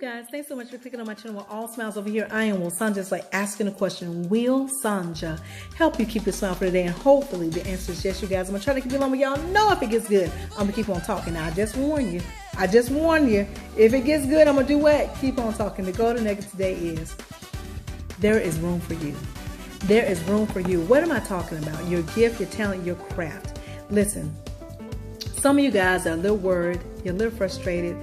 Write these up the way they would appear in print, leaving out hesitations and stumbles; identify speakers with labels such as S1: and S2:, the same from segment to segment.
S1: guys, thanks so much for clicking on my channel with All Smiles Over Here. I am Sanja, just like asking a question. Will Sanja help you keep your smile for the day? And hopefully the answer is yes, you guys. I'm gonna try to keep it along with y'all. Know if it gets good, I'm gonna keep on talking. Now I just warn you. If it gets good, I'm gonna do what? Keep on talking. The golden nugget today is there is room for you. There is room for you. What am I talking about? Your gift, your talent, your craft. Listen, some of you guys are a little worried, you're a little frustrated,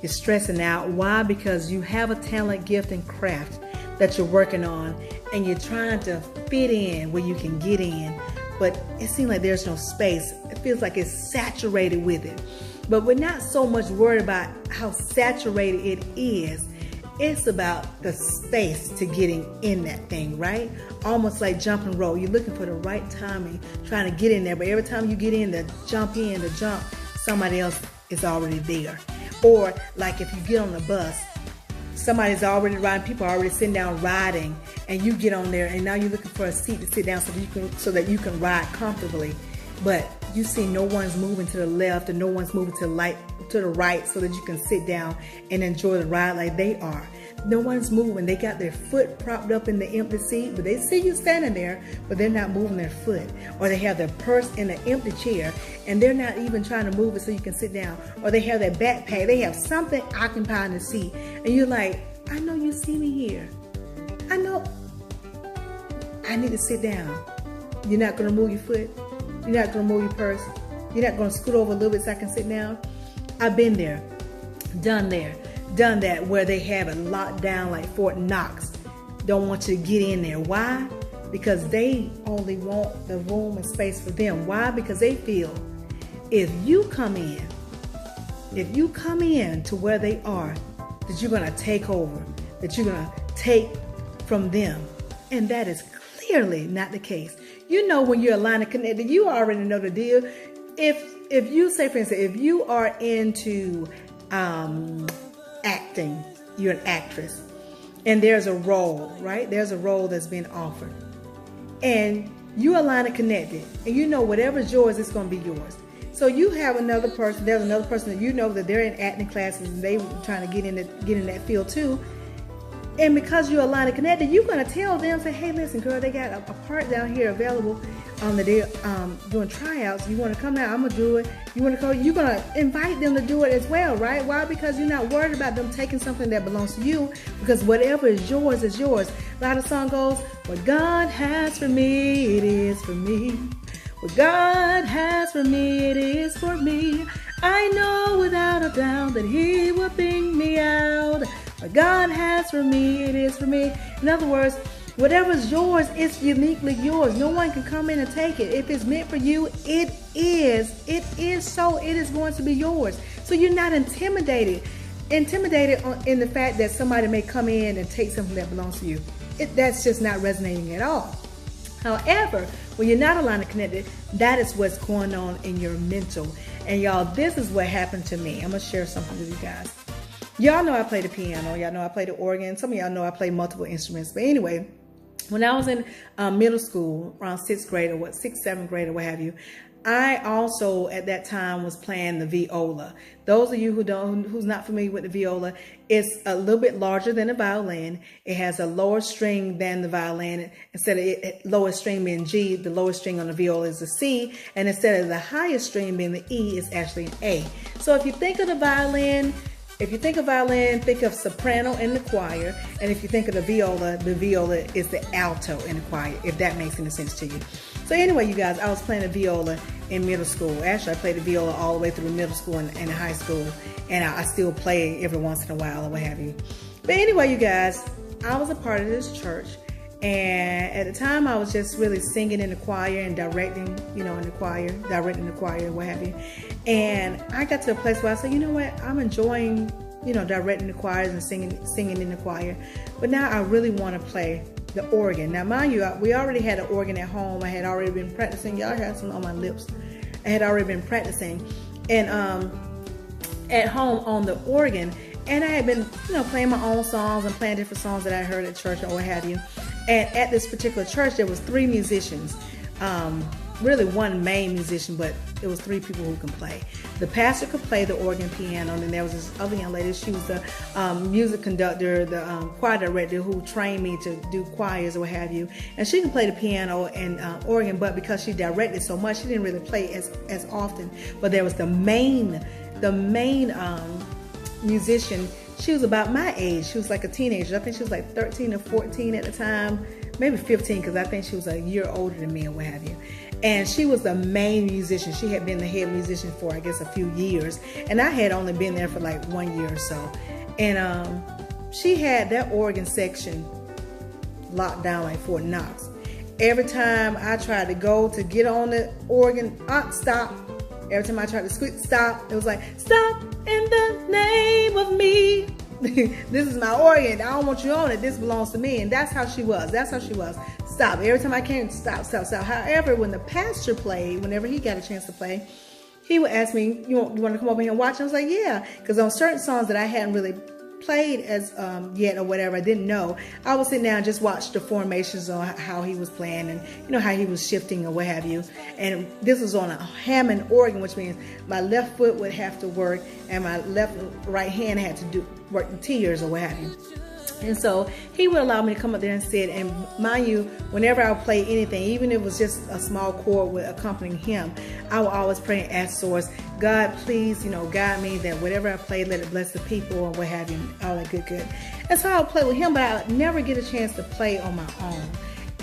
S1: you're stressing out. Why? Because you have a talent, gift, and craft that you're working on, and you're trying to fit in where you can get in, but it seems like there's no space. It feels like it's saturated with it. But we're not so much worried about how saturated it is. It's about the space to getting in that thing, right? Almost like jump and roll. You're looking for the right timing, trying to get in there. But every time you get in to jump, somebody else is already there. Or like if you get on the bus, somebody's already riding, people are already sitting down riding, and you get on there and now you're looking for a seat to sit down so that you can ride comfortably. But you see no one's moving to the left and no one's moving to the right so that you can sit down and enjoy the ride like they are. No one's moving. They got their foot propped up in the empty seat, but they see you standing there, but they're not moving their foot. Or they have their purse in the empty chair and they're not even trying to move it so you can sit down. Or they have their backpack. They have something occupying the seat. And you're like, I know you see me here. I know I need to sit down. You're not going to move your foot. You're not going to move your purse. You're not going to scoot over a little bit so I can sit down. I've been there, done that, where they have it locked down like Fort Knox. Don't want you to get in there. Why? Because they only want the room and space for them. Why? Because they feel if you come in to where they are, that you're going to take over, that you're going to take from them. And that is clearly not the case. You know, when you're aligned and connected, you already know the deal. If you say, for instance, if you are into acting, you're an actress, and there's a role, right? There's a role that's being offered, and you align and connected, and you know whatever's yours, it's going to be yours. So you have another person. There's another person that you know that they're in acting classes and they trying to get in that field too. And because you're aligned and connected, you're going to tell them, say, hey, listen, girl, they got a part down here available that they're doing tryouts. You want to come out? I'm going to do it. You want to go? You're going to invite them to do it as well, right? Why? Because you're not worried about them taking something that belongs to you, because whatever is yours is yours. A lot of song goes, what God has for me, it is for me. What God has for me, it is for me. I know without a doubt that He will bring me out. What God has for me, it is for me. In other words, whatever's yours, it's uniquely yours. No one can come in and take it. If it's meant for you, it is so. It is going to be yours. So you're not intimidated in the fact that somebody may come in and take something that belongs to you. That's just not resonating at all. However, when you're not aligned and connected, that is what's going on in your mental. And y'all, this is what happened to me. I'm going to share something with you guys. Y'all know I play the piano. Y'all know I play the organ. Some of y'all know I play multiple instruments. But anyway, when I was in middle school, around 6th grade or 7th grade or what have you, I also at that time was playing the viola. Those of you who's not familiar with the viola, it's a little bit larger than a violin. It has a lower string than the violin. Instead of lowest string being G, the lowest string on the viola is a C, and instead of the highest string being the E, it's actually an A. So if you think of the violin, think of soprano in the choir. And if you think of the viola is the alto in the choir, if that makes any sense to you. So anyway, you guys, I was playing the viola in middle school. Actually, I played the viola all the way through middle school and high school. And I still play every once in a while or what have you. But anyway, you guys, I was a part of this church. And at the time, I was just really singing in the choir and directing the choir and what have you. And I got to a place where I said, you know what, I'm enjoying, directing the choirs and singing in the choir. But now I really want to play the organ. Now, mind you, we already had an organ at home. I had already been practicing. Y'all had some on my lips. I had already been practicing. And at home on the organ. And I had been, playing my own songs and playing different songs that I heard at church or what have you. And at this particular church, there was 3 musicians. really one main musician, but it was 3 people who can play. The pastor could play the organ, piano, and then there was this other young lady. She was the music conductor, the choir director who trained me to do choirs or what have you. And she can play the piano and organ, but because she directed so much, she didn't really play as often. But there was the main musician. She was about my age. She was like a teenager. I think she was like 13 or 14 at the time, maybe 15, because I think she was a year older than me or what have you. And she was the main musician. She had been the head musician for, I guess, a few years. And I had only been there for like 1 year or so. And she had that organ section locked down like Fort Knox. Every time I tried to go to get on the organ, stop. Every time I tried to squeak, stop. It was like, stop in the name of me. This is my organ. I don't want you on it. This belongs to me. And that's how she was. That's how she was. Stop. Every time I came, stop. However, when the pastor played, whenever he got a chance to play, he would ask me, you want to come over here and watch? I was like, yeah. Because on certain songs that I hadn't really played as yet or whatever, I didn't know, I would sit down and just watch the formations on how he was playing and how he was shifting or what have you. And this was on a Hammond organ, which means my left foot would have to work and my right hand had to work the tiers or what have you. And so he would allow me to come up there and sit, and mind you, whenever I would play anything, even if it was just a small chord with accompanying him, I would always pray and ask source, God, please, guide me, that whatever I play, let it bless the people or what have you, all that good. And so I would play with him, but I would never get a chance to play on my own.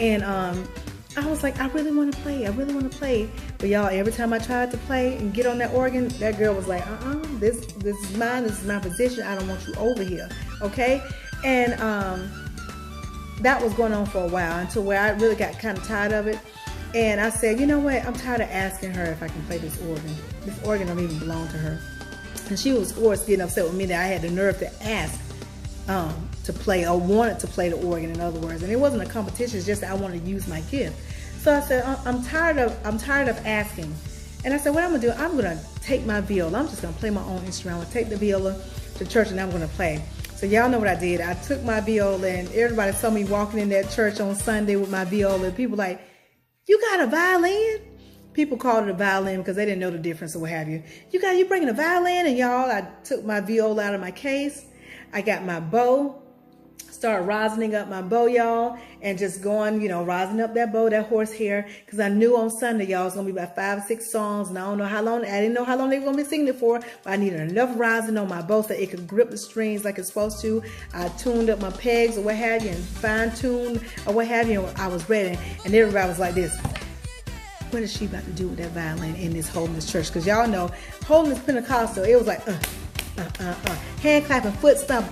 S1: And I was like, I really want to play. But y'all, every time I tried to play and get on that organ, that girl was like, this is mine, this is my position, I don't want you over here, okay? And that was going on for a while until where I really got kind of tired of it. And I said, you know what? I'm tired of asking her if I can play this organ. This organ don't even belong to her. And she was, of course, getting upset with me that I had the nerve to ask to play, or wanted to play the organ, in other words. And it wasn't a competition, it's just that I wanted to use my gift. So I said, I'm tired of asking. And I said, what I'm gonna do, I'm gonna take my viola. I'm just gonna play my own instrument. I'm gonna take the viola to church and I'm gonna play. So y'all know what I did. I took my viola, and everybody saw me walking in that church on Sunday with my viola. People like, you got a violin? People called it a violin because they didn't know the difference or what have you. You bringing a violin? And y'all, I took my viola out of my case. I got my bow, started rosining up my bow, y'all, and just going, rising up that bow, that horsehair, because I knew on Sunday, y'all, it's going to be about 5 or 6 songs, and I didn't know how long they were going to be singing it for, but I needed enough rising on my bow so it could grip the strings like it's supposed to. I tuned up my pegs or what have you, and fine-tuned or what have you, and I was ready, and everybody was like this. What is she about to do with that violin in this Holiness church? Because y'all know, Holiness Pentecostal, it was like, hand clapping, foot stomp,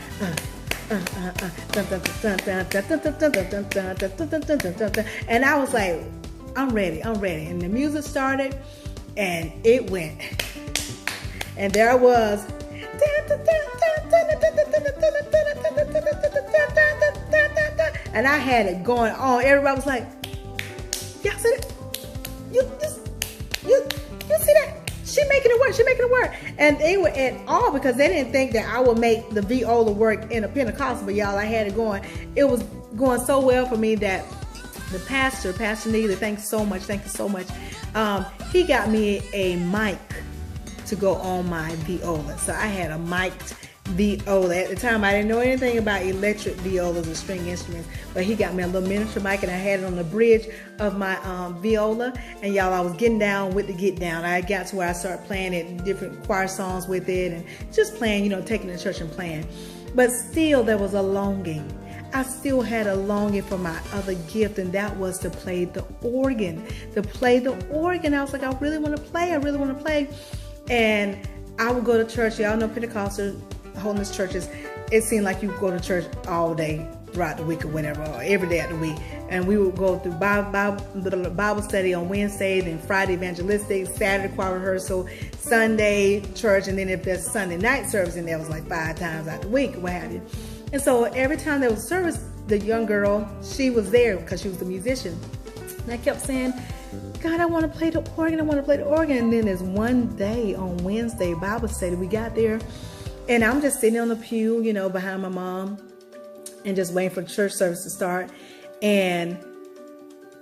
S1: and I was like, I'm ready. And the music started, and it went, and there I was, and I had it going on. Everybody was like, y'all see that? You see that? She making it work. And they were at all because they didn't think that I would make the viola work in a Pentecostal, but y'all, I had it going. It was going so well for me that the pastor, Pastor Neely, thank you so much. He got me a mic to go on my viola. So I had a mic'd viola. At the time, I didn't know anything about electric violas or string instruments, but he got me a little miniature mic, and I had it on the bridge of my viola. And y'all, I was getting down with the get down. I got to where I started playing it, different choir songs with it, and just playing, taking it to church and playing. But still, there was a longing. I still had a longing for my other gift, and that was to play the organ. I was like, I really want to play. And I would go to church. Y'all know Pentecostal Holiness churches, it seemed like you go to church all day throughout the week or whatever, or every day of the week. And we would go through Bible study on Wednesday, then Friday evangelistic, Saturday choir rehearsal, Sunday church, and then if there's Sunday night service, and that was like 5 times out the week, what have you. And so every time there was service, the young girl, she was there because she was the musician. And I kept saying, God, I want to play the organ. And then there's one day on Wednesday, Bible study, we got there, and I'm just sitting on the pew, behind my mom, and just waiting for the church service to start. And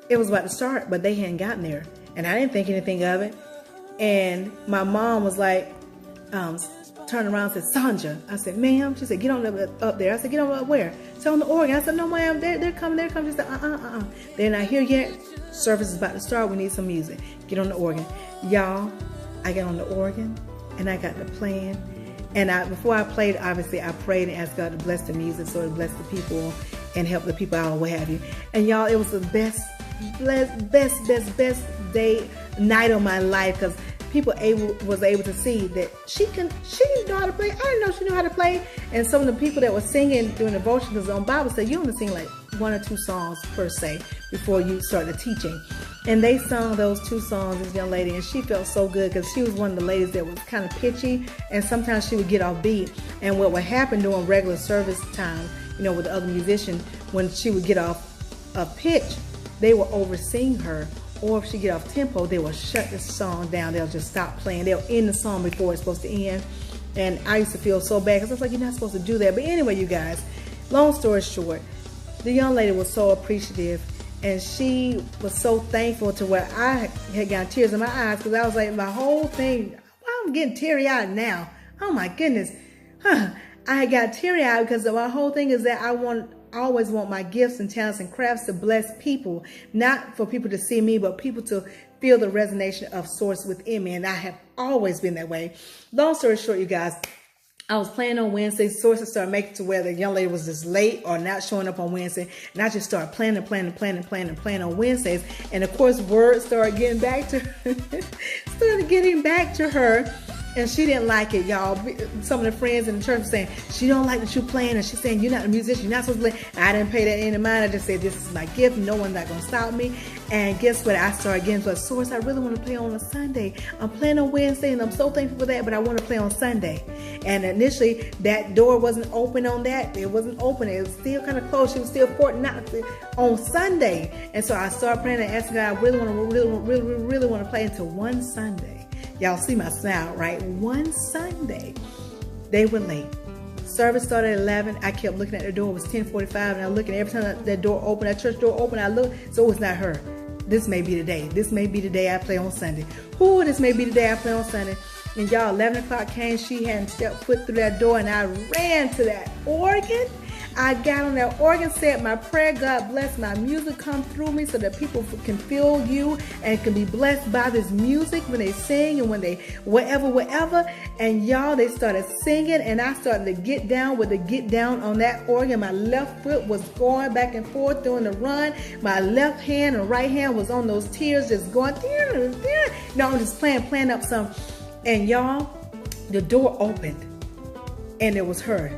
S1: it was about to start, but they hadn't gotten there. And I didn't think anything of it. And my mom was like, turned around and said, Sandra. I said, ma'am. She said, get on up there. I said, get on up where? So on the organ. I said, no, ma'am, they're coming. She said, they're not here yet. Service is about to start. We need some music. Get on the organ. Y'all, I got on the organ and I got the plan. And before I played, obviously, I prayed and asked God to bless the music, so to bless the people and help the people out, or what have you. And y'all, it was the best night of my life, because people was able to see that she didn't know how to play. I didn't know she knew how to play. And some of the people that were singing during the devotion, because on Bible study, you only sing like 1 or 2 songs per se before you start the teaching. And they sung those 2 songs, this young lady, and she felt so good, because she was one of the ladies that was kind of pitchy, and sometimes she would get off beat. And what would happen during regular service time, you know, with the other musician, when she would get off a pitch, they would oversing her. Or if she get off tempo, they will shut the song down. They'll just stop playing. They'll end the song before it's supposed to end. And I used to feel so bad, because I was like, you're not supposed to do that. But anyway, you guys, long story short, the young lady was so appreciative. And she was so thankful, to where I had gotten tears in my eyes, because I was like, my whole thing, I'm getting teary-eyed now. Oh my goodness. I had got teary-eyed because my whole thing is that I always want my gifts and talents and crafts to bless people, not for people to see me, but people to feel the resonation of source within me. And I have always been that way. Long story short, you guys, I was playing on Wednesday. Sources started making to where the young lady was just late or not showing up on Wednesday. And I just started playing on Wednesdays. And of course, word started getting back to her. And she didn't like it, y'all. Some of the friends in the church were saying, she don't like that you're playing. And she's saying, you're not a musician. You're not supposed to play. And I didn't pay that any mind. I just said, this is my gift. No one's not going to stop me. And guess what? I started getting to a source. I really want to play on a Sunday. I'm playing on Wednesday, and I'm so thankful for that, but I want to play on Sunday. And initially, that door wasn't open on that. It wasn't open. It was still kind of closed. She was still Fort Knox on Sunday. And so I started praying and asking God, I really want to play until one Sunday. Y'all see my smile, right? One Sunday, they were late. Service started at 11. I kept looking at the door. It was 10:45, and I looked, and every time that door opened, that church door opened, I looked. So it was not her. This may be the day. This may be the day I play on Sunday. Ooh, this may be the day I play on Sunday. And y'all, 11 o'clock came. She hadn't stepped foot through that door, and I ran to that organ. I got on that organ, said my prayer, God bless my music come through me so that people can feel you and can be blessed by this music when they sing and when they whatever. And y'all, they started singing, and I started to get down with the get down on that organ. My left foot was going back and forth during the run. My left hand and right hand was on those tears, just going there. No, I'm just playing up some. And y'all, the door opened, and it was her.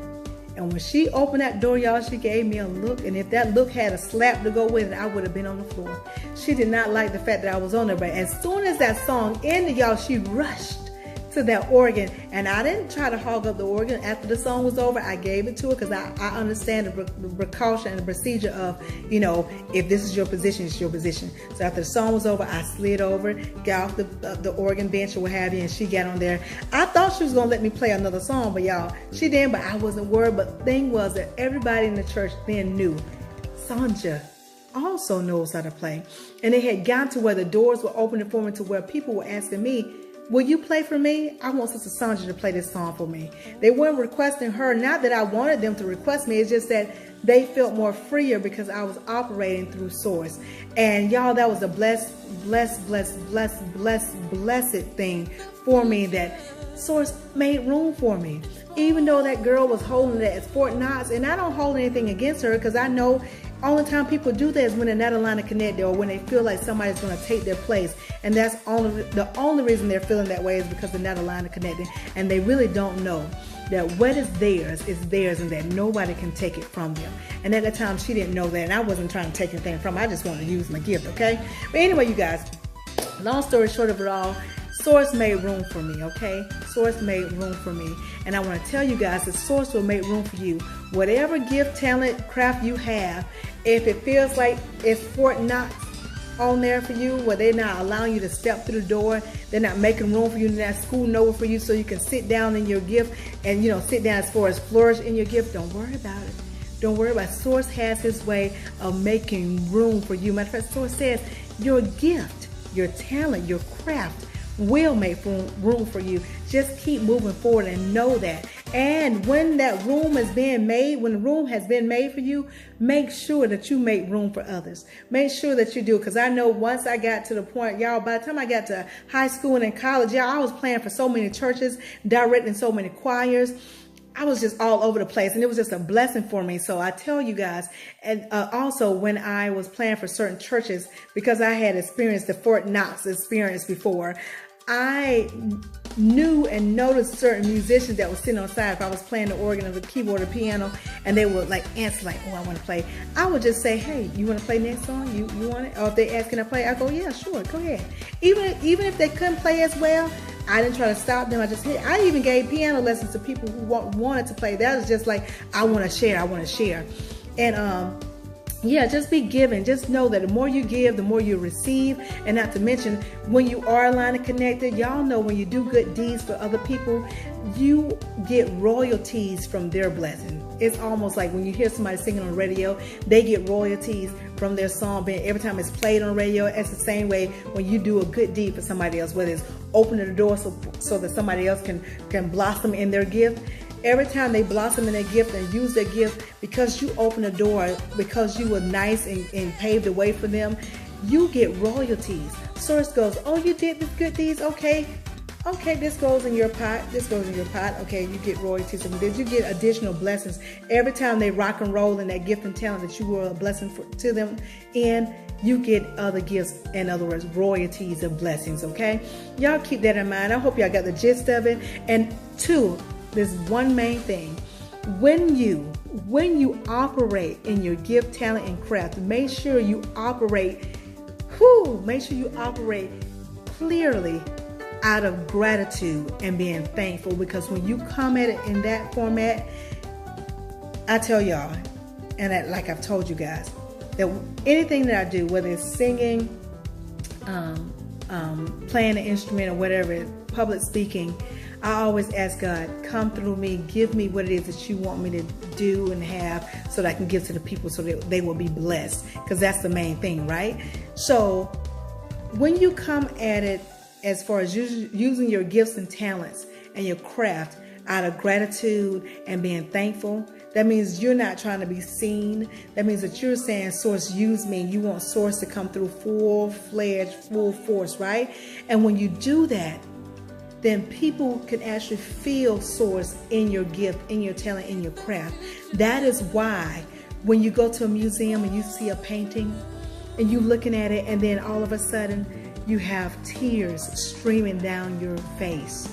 S1: And when she opened that door, y'all, she gave me a look. And if that look had a slap to go with it, I would have been on the floor. She did not like the fact that I was on there. But as soon as that song ended, y'all, she rushed to that organ. And I didn't try to hog up the organ. After the song was over, I gave it to her, because I understand the precaution and the procedure of, you know, if this is your position, it's your position. So after the song was over, I slid over, got off the organ bench or what have you, and she got on there. I thought she was going to let me play another song, but y'all, she didn't, but I wasn't worried. But the thing was that everybody in the church then knew Sandra also knows how to play. And it had gotten to where the doors were opening for me, to where people were asking me, will you play for me? I want Sister Sandra to play this song for me. They weren't requesting her. Not that I wanted them to request me. It's just that they felt more freer because I was operating through Source. And y'all, that was a blessed thing for me, that Source made room for me. Even though that girl was holding it at Fort Knox, and I don't hold anything against her, because I know only time people do that is when they're not aligned to connect, or when they feel like somebody's going to take their place. And that's the only reason they're feeling that way is because they're not aligned to connecting, and they really don't know that what is theirs, and that nobody can take it from them. And at that time, she didn't know that, and I wasn't trying to take anything from her. I just wanted to use my gift, okay? But anyway, you guys, long story short of it all, Source made room for me, okay? Source made room for me. And I want to tell you guys that Source will make room for you. Whatever gift, talent, craft you have, if it feels like it's Fort Knox on there for you, where they're not allowing you to step through the door, they're not making room for you, they're not schooling over for you so you can sit down in your gift and, you know, sit down as far as flourish in your gift, don't worry about it. Don't worry about it. Source has his way of making room for you. Matter of fact, Source says your gift, your talent, your craft will make room for you. Just keep moving forward and know that. And when that room is being made, when the room has been made for you, make sure that you make room for others. Make sure that you do. Because I know once I got to the point, y'all, by the time I got to high school and in college, y'all, I was playing for so many churches, directing so many choirs. I was just all over the place, and it was just a blessing for me. So I tell you guys, and also when I was playing for certain churches, because I had experienced the FORT KNOX experience before, I knew and noticed certain musicians that were sitting on the side. If I was playing the organ or the keyboard or piano, and they would like answer like, oh, I want to play. I would just say, hey, you want to play next song? You want it? Or if they ask, can I play? I go, yeah, sure, go ahead. Even if they couldn't play as well, I didn't try to stop them. I even gave piano lessons to people who wanted to play. That was just like, I want to share. And yeah, just be giving. Just know that the more you give, the more you receive. And not to mention, when you are aligned and connected, y'all know when you do good deeds for other people, you get royalties from their blessing. It's almost like when you hear somebody singing on the radio, they get royalties from their song. Every time it's played on the radio, it's the same way when you do a good deed for somebody else, whether it's opening the door so that somebody else can blossom in their gift. Every time they blossom in their gift and use their gift, because you open the door, because you were nice and paved the way for them, you get royalties. Source goes, oh, you did this good deeds? Okay, this goes in your pot. Okay, you get royalties from this. You get additional blessings. Every time they rock and roll in that gift and talent that you were a blessing to them in, you get other gifts, in other words, royalties and blessings, okay? Y'all keep that in mind. I hope y'all got the gist of it. And two, there's one main thing. When you operate in your gift, talent, and craft, make sure you operate clearly out of gratitude and being thankful. Because when you come at it in that format, I tell y'all, and like I've told you guys, that anything that I do, whether it's singing, playing an instrument or whatever, public speaking, I always ask God, come through me, give me what it is that you want me to do and have so that I can give to the people so that they will be blessed. Because that's the main thing, right? So when you come at it as far as using your gifts and talents and your craft out of gratitude and being thankful, that means you're not trying to be seen. That means that you're saying, Source, use me. You want Source to come through full-fledged, full force, right? And when you do that, then people can actually feel Source in your gift, in your talent, in your craft. That is why when you go to a museum and you see a painting and you're looking at it, and then all of a sudden you have tears streaming down your face.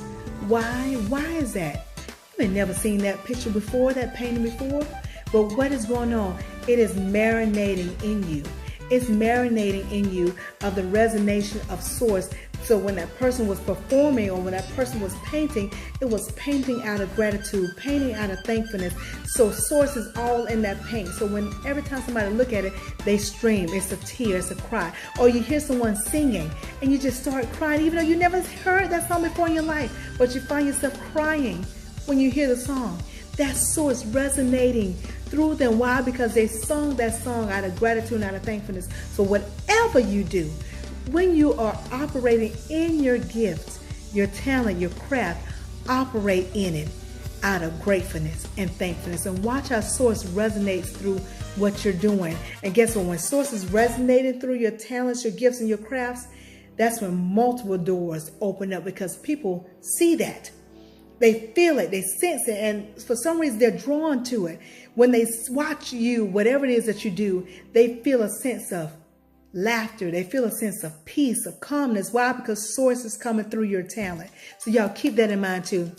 S1: Why? Why is that? You may never seen that picture before, that painting before. But what is going on? It is marinating in you. It's marinating in you of the resonation of Source. So when that person was performing or when that person was painting, it was painting out of gratitude, painting out of thankfulness. So Source is all in that paint. So when every time somebody look at it, they stream. It's a tear, it's a cry. Or you hear someone singing and you just start crying, even though you never heard that song before in your life, but you find yourself crying when you hear the song. That's Source resonating through them. Why? Because they sung that song out of gratitude and out of thankfulness. So whatever you do, when you are operating in your gifts, your talent, your craft, operate in it out of gratefulness and thankfulness. And watch how Source resonates through what you're doing. And guess what? When Source is resonating through your talents, your gifts, and your crafts, that's when multiple doors open up, because people see that. They feel it, they sense it, and for some reason they're drawn to it. When they watch you, whatever it is that you do, they feel a sense of laughter. They feel a sense of peace, of calmness. Why? Because Source is coming through your talent. So y'all keep that in mind too.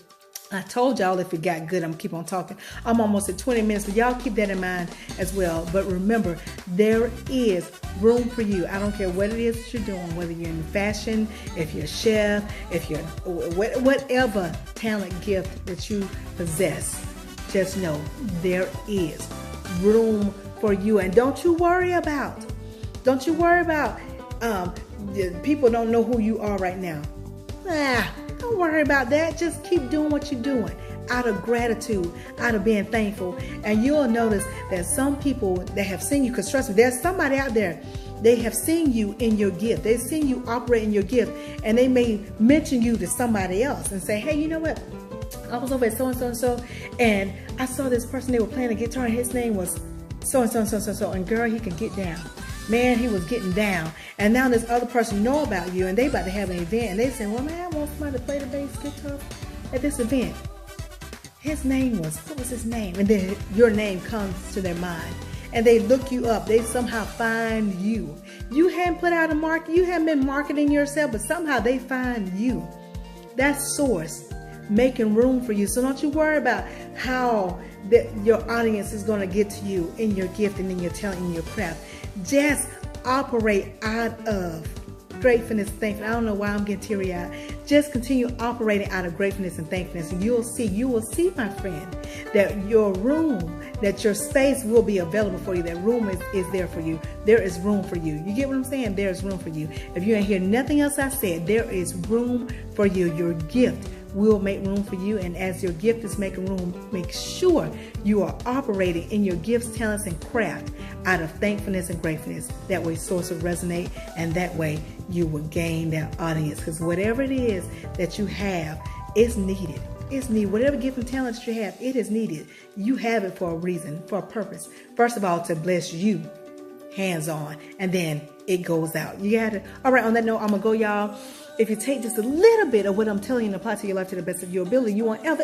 S1: I told y'all if it got good, I'm gonna keep on talking. I'm almost at 20 minutes, but y'all keep that in mind as well. But remember, there is room for you. I don't care what it is that you're doing, whether you're in fashion, if you're a chef, if you're whatever talent gift that you possess, just know there is room for you. And don't you worry about people don't know who you are right now. Don't worry about that. Just keep doing what you're doing out of gratitude, out of being thankful. And you'll notice that some people that have seen you, because trust me, there's somebody out there They have seen you in your gift. They've seen you operate in your gift, and they may mention you to somebody else and say, hey, you know what? I was over at so-and-so and so, and I saw this person, they were playing a guitar, and his name was so-and-so and so-and-so, and girl, he could get down. Man, he was getting down. And now this other person know about you, and they about to have an event, and they say, well, man, I want somebody to play the bass guitar at this event. His name was, what was his name? And then your name comes to their mind. And they look you up. They somehow find you. You hadn't put out a market. You haven't been marketing yourself, but somehow they find you. That's source making room for you. So don't you worry about how your audience is going to get to you in your gift and in your talent and your craft. Just operate out of gratefulness, thankfulness. I don't know why I'm getting teary-eyed. Just continue operating out of gratefulness and thankfulness, and you will see, my friend, that your room, that your space will be available for you. That room is there for you. There is room for you. You get what I'm saying? There is room for you. If you ain't hear nothing else I said, there is room for you. Your gift will make room for you, and as your gift is making room, make sure you are operating in your gifts, talents, and craft out of thankfulness and gratefulness. That way source will resonate, and that way you will gain that audience, because whatever it is that you have is needed. It's needed. Whatever gift and talent that you have, it is needed. You have it for a reason, for a purpose. First of all, to bless you, hands on, and then it goes out. You got it. All right, on that note, I'm gonna go, y'all. If you take just a little bit of what I'm telling you and apply to your life to the best of your ability, you won't ever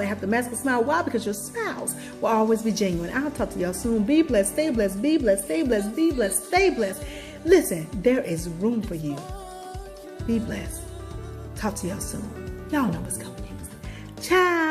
S1: have to mask a smile. Why? Because your smiles will always be genuine. I'll talk to y'all soon. Be blessed, stay blessed, be blessed, stay blessed, be blessed, stay blessed. Listen, there is room for you. Be blessed. Talk to y'all soon. Y'all know what's coming next. Ciao.